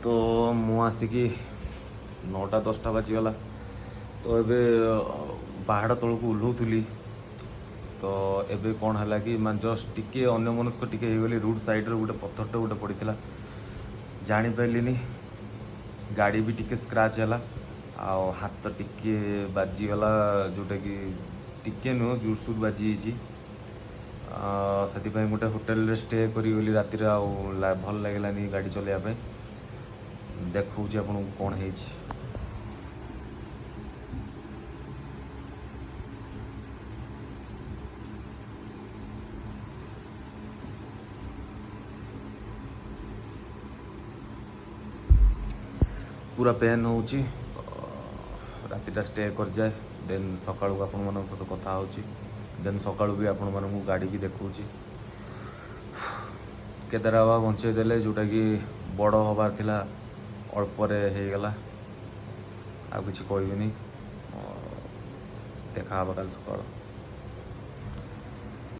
तो मु आसिकी 9टा 10टा बाजीगला तो एबे पहाड़ तल को ओह्लौली तो एबे कौन है कि मैं जस्ट टिके अन्य मनस्क टिके गली रूट साइड्रे गोटे पत्थरटे गोटे पड़ा जापारे गाड़ी भी टिके स्क्राच है हाथ टिके बाजीगला जोटा कि टिके नुह जोरसोर बाजी से गोटे होटेल स्टे करी राति भल लगे गाड़ी चलैया देखूँ आपन कौन है पूरा पेन हो रातिटा स्टे कर जाए देन सका आपण मान सहित कथा हो देन सका भी आपण मानू गाड़ी भी देखा केदार बाबा बंचेदेले जोटा कि बड़ हबार थिला अल्परे हो गला आ किसी कहबी देखा कल सका।